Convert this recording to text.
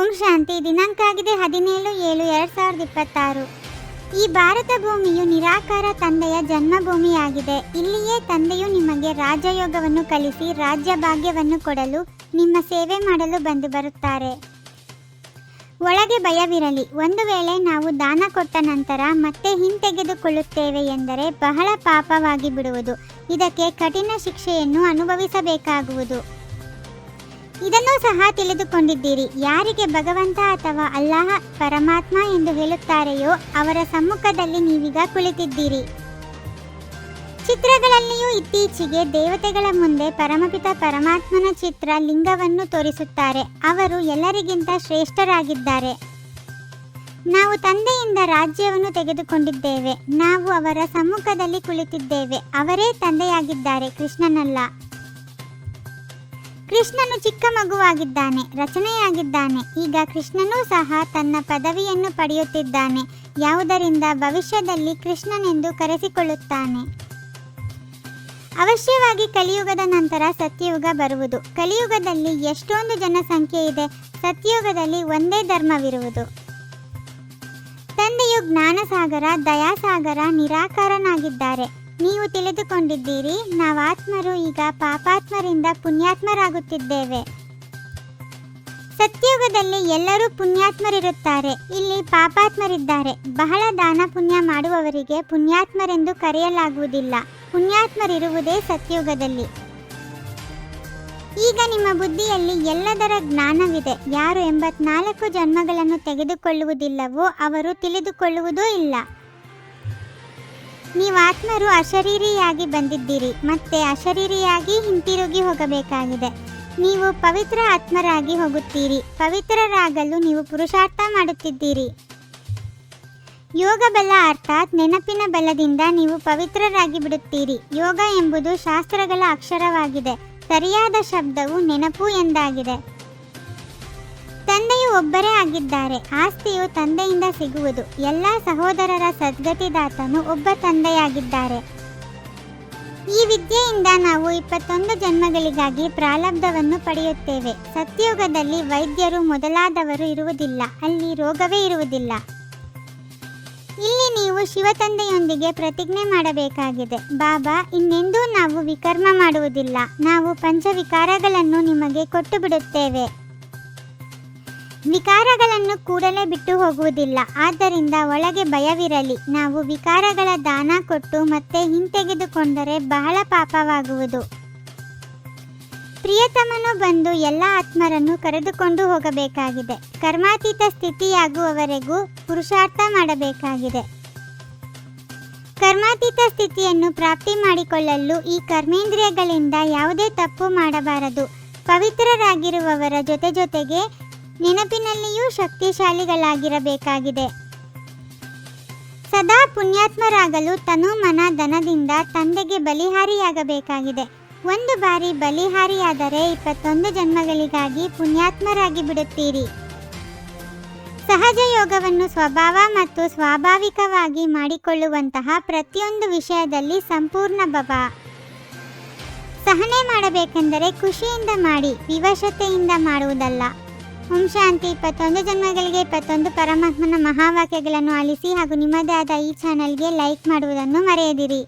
ಓಂ ಶಾಂತಿ. ದಿನಾಂಕ ಆಗಿದೆ 17/7/2026. ಈ ಭಾರತ ಭೂಮಿಯು ನಿರಾಕಾರ ತಂದೆಯ ಜನ್ಮಭೂಮಿಯಾಗಿದೆ. ಇಲ್ಲಿಯೇ ತಂದೆಯು ನಿಮಗೆ ರಾಜಯೋಗವನ್ನು ಕಲಿಸಿ ರಾಜ್ಯ ಭಾಗ್ಯವನ್ನು ಕೊಡಲು ನಿಮ್ಮ ಸೇವೆ ಮಾಡಲು ಬಂದು ಬರುತ್ತಾರೆ. ಒಳಗೆ ಭಯವಿರಲಿ. ಒಂದು ವೇಳೆ ನಾವು ದಾನ ಕೊಟ್ಟ ನಂತರ ಮತ್ತೆ ಹಿಂತೆಗೆದುಕೊಳ್ಳುತ್ತೇವೆ ಎಂದರೆ ಬಹಳ ಪಾಪವಾಗಿ ಬಿಡುವುದು. ಇದಕ್ಕೆ ಕಠಿಣ ಶಿಕ್ಷೆಯನ್ನು ಅನುಭವಿಸಬೇಕಾಗುವುದು. ಇದನ್ನು ಸಹ ತಿಳಿದುಕೊಂಡಿದ್ದೀರಿ. ಯಾರಿಗೆ ಭಗವಂತ ಅಥವಾ ಅಲ್ಲಾಹ ಪರಮಾತ್ಮ ಎಂದು ಹೇಳುತ್ತಾರೆಯೋ ಅವರ ಸಮ್ಮುಖದಲ್ಲಿ ನೀವೀಗ ಕುಳಿತಿದ್ದೀರಿ. ಚಿತ್ರಗಳಲ್ಲಿಯೂ ಇತ್ತೀಚೆಗೆ ದೇವತೆಗಳ ಮುಂದೆ ಪರಮಪಿತ ಪರಮಾತ್ಮನ ಚಿತ್ರ ಲಿಂಗವನ್ನು ತೋರಿಸುತ್ತಾರೆ. ಅವರು ಎಲ್ಲರಿಗಿಂತ ಶ್ರೇಷ್ಠರಾಗಿದ್ದಾರೆ. ನಾವು ತಂದೆಯಿಂದ ರಾಜ್ಯವನ್ನು ತೆಗೆದುಕೊಂಡಿದ್ದೇವೆ. ನಾವು ಅವರ ಸಮ್ಮುಖದಲ್ಲಿ ಕುಳಿತಿದ್ದೇವೆ. ಅವರೇ ತಂದೆಯಾಗಿದ್ದಾರೆ, ಕೃಷ್ಣನಲ್ಲ. ಕೃಷ್ಣನು ಚಿಕ್ಕ ಮಗುವಾಗಿದ್ದಾನೆ, ರಚನೆಯಾಗಿದ್ದಾನೆ. ಈಗ ಕೃಷ್ಣನೂ ಸಹ ತನ್ನ ಪದವಿಯನ್ನು ಪಡೆಯುತ್ತಿದ್ದಾನೆ, ಯಾವುದರಿಂದ ಭವಿಷ್ಯದಲ್ಲಿ ಕೃಷ್ಣನೆಂದು ಕರೆಸಿಕೊಳ್ಳುತ್ತಾನೆ. ಅವಶ್ಯವಾಗಿ ಕಲಿಯುಗದ ನಂತರ ಸತ್ಯಯುಗ ಬರುವುದು. ಕಲಿಯುಗದಲ್ಲಿ ಎಷ್ಟೊಂದು ಜನಸಂಖ್ಯೆ ಇದೆ. ಸತ್ಯಯುಗದಲ್ಲಿ ಒಂದೇ ಧರ್ಮವಿರುವುದು. ತಂದೆಯು ಜ್ಞಾನಸಾಗರ, ದಯಾಸಾಗರ, ನಿರಾಕಾರನಾಗಿದ್ದಾರೆ. ನೀವು ತಿಳಿದುಕೊಂಡಿದ್ದೀರಿ, ನಾವು ಆತ್ಮರು ಈಗ ಪಾಪಾತ್ಮರಿಂದ ಪುಣ್ಯಾತ್ಮರಾಗುತ್ತಿದ್ದೇವೆ. ಸತ್ಯಯುಗದಲ್ಲಿ ಎಲ್ಲರೂ ಪುಣ್ಯಾತ್ಮರಿರುತ್ತಾರೆ. ಇಲ್ಲಿ ಪಾಪಾತ್ಮರಿದ್ದಾರೆ. ಬಹಳ ದಾನ ಪುಣ್ಯ ಮಾಡುವವರಿಗೆ ಪುಣ್ಯಾತ್ಮರೆಂದು ಕರೆಯಲಾಗುವುದಿಲ್ಲ. ಪುಣ್ಯಾತ್ಮರಿರುವುದೇ ಸತ್ಯಯುಗದಲ್ಲಿ. ಈಗ ನಿಮ್ಮ ಬುದ್ಧಿಯಲ್ಲಿ ಎಲ್ಲದರ ಜ್ಞಾನವಿದೆ. ಯಾರು 84 ಜನ್ಮಗಳನ್ನು ತೆಗೆದುಕೊಳ್ಳುವುದಿಲ್ಲವೋ ಅವರು ತಿಳಿದುಕೊಳ್ಳುವುದೂ ಇಲ್ಲ. ನೀವು ಆತ್ಮರು ಅಶರೀರಿಯಾಗಿ ಬಂದಿದ್ದೀರಿ, ಮತ್ತೆ ಅಶರೀರಿಯಾಗಿ ಹಿಂತಿರುಗಿ ಹೋಗಬೇಕಾಗಿದೆ. ನೀವು ಪವಿತ್ರ ಆತ್ಮರಾಗಿ ಹೋಗುತ್ತೀರಿ. ಪವಿತ್ರರಾಗಲು ನೀವು ಪುರುಷಾರ್ಥ ಮಾಡುತ್ತಿದ್ದೀರಿ. ಯೋಗ ಬಲ ಅರ್ಥಾತ್ ನೆನಪಿನ ಬಲದಿಂದ ನೀವು ಪವಿತ್ರರಾಗಿ ಬಿಡುತ್ತೀರಿ. ಯೋಗ ಎಂಬುದು ಶಾಸ್ತ್ರಗಳ ಅಕ್ಷರವಾಗಿದೆ. ಸರಿಯಾದ ಶಬ್ದವು ನೆನಪು ಎಂದಾಗಿದೆ. ತಂದೆಯು ಒಬ್ಬರೇ ಆಗಿದ್ದಾರೆ. ಆಸ್ತಿಯು ತಂದೆಯಿಂದ ಸಿಗುವುದು. ಎಲ್ಲ ಸಹೋದರರ ಸದ್ಗತಿದಾತನು ಒಬ್ಬ ತಂದೆಯಾಗಿದ್ದಾರೆ. ಈ ವಿದ್ಯೆಯಿಂದ ನಾವು 21 ಜನ್ಮಗಳಿಗಾಗಿ ಪ್ರಾರಬ್ಧವನ್ನು ಪಡೆಯುತ್ತೇವೆ. ಸತ್ಯಯುಗದಲ್ಲಿ ವೈದ್ಯರು ಮೊದಲಾದವರು ಇರುವುದಿಲ್ಲ. ಅಲ್ಲಿ ರೋಗವೇ ಇರುವುದಿಲ್ಲ. ಇಲ್ಲಿ ನೀವು ಶಿವತಂದೆಯೊಂದಿಗೆ ಪ್ರತಿಜ್ಞೆ ಮಾಡಬೇಕಾಗಿದೆ. ಬಾಬಾ, ಇನ್ನೆಂದೂ ನಾವು ವಿಕರ್ಮ ಮಾಡುವುದಿಲ್ಲ. ನಾವು ಪಂಚವಿಕಾರಗಳನ್ನು ನಿಮಗೆ ಕೊಟ್ಟು ಬಿಡುತ್ತೇವೆ. ವಿಕಾರಗಳನ್ನು ಕೂಡಲೇ ಬಿಟ್ಟು ಹೋಗುವುದಿಲ್ಲ. ಆದ್ದರಿಂದ ಒಳಗೆ ಭಯವಿರಲಿ. ನಾವು ವಿಕಾರಗಳ ದಾನ ಕೊಟ್ಟು ಮತ್ತೆ ಹಿಂತೆಗೆದುಕೊಂಡರೆ ಬಹಳ ಪಾಪವಾಗುವುದು. ಪ್ರಿಯತಮನು ಬಂದು ಎಲ್ಲ ಆತ್ಮರನ್ನು ಕರೆದುಕೊಂಡು ಹೋಗಬೇಕಾಗಿದೆ. ಕರ್ಮಾತೀತ ಸ್ಥಿತಿಯಾಗುವವರೆಗೂ ಪುರುಷಾರ್ಥ ಮಾಡಬೇಕಾಗಿದೆ. ಕರ್ಮಾತೀತ ಸ್ಥಿತಿಯನ್ನು ಪ್ರಾಪ್ತಿ ಮಾಡಿಕೊಳ್ಳಲು ಈ ಕರ್ಮೇಂದ್ರಿಯಗಳಿಂದ ಯಾವುದೇ ತಪ್ಪು ಮಾಡಬಾರದು. ಪವಿತ್ರರಾಗಿರುವವರ ಜೊತೆಗೆ ನೆನಪಿನಲ್ಲಿಯೂ ಶಕ್ತಿಶಾಲಿಗಳಾಗಿರಬೇಕಾಗಿದೆ. ಸದಾ ಪುಣ್ಯಾತ್ಮರಾಗಲು ತನು ಮನ ಧನದಿಂದ ತಂದೆಗೆ ಬಲಿಹಾರಿಯಾಗಬೇಕಾಗಿದೆ. ಒಂದು ಬಾರಿ ಬಲಿಹಾರಿಯಾದರೆ 21 ಜನ್ಮಗಳಿಗಾಗಿ ಪುಣ್ಯಾತ್ಮರಾಗಿ ಬಿಡುತ್ತೀರಿ. ಸಹಜ ಯೋಗವನ್ನು ಸ್ವಭಾವ ಮತ್ತು ಸ್ವಾಭಾವಿಕವಾಗಿ ಮಾಡಿಕೊಳ್ಳುವಂತಹ ಪ್ರತಿಯೊಂದು ವಿಷಯದಲ್ಲಿ ಸಂಪೂರ್ಣ ಭವ. ಸಹನೆ ಮಾಡಬೇಕೆಂದರೆ ಖುಷಿಯಿಂದ ಮಾಡಿ, ವಿವಶತೆಯಿಂದ ಮಾಡುವುದಲ್ಲ. ಓಂ ಶಾಂತಿ. 21 ಜನ್ಮಗಳಿಗೆ 21 ಪರಮಾತ್ಮನ ಮಹಾವಾಕ್ಯಗಳನ್ನು ಆಲಿಸಿ ಹಾಗೂ ನಿಮ್ಮದೇ ಆದ ಈ ಚಾನಲ್ಗೆ ಲೈಕ್ ಮಾಡುವುದನ್ನು ಮರೆಯದಿರಿ.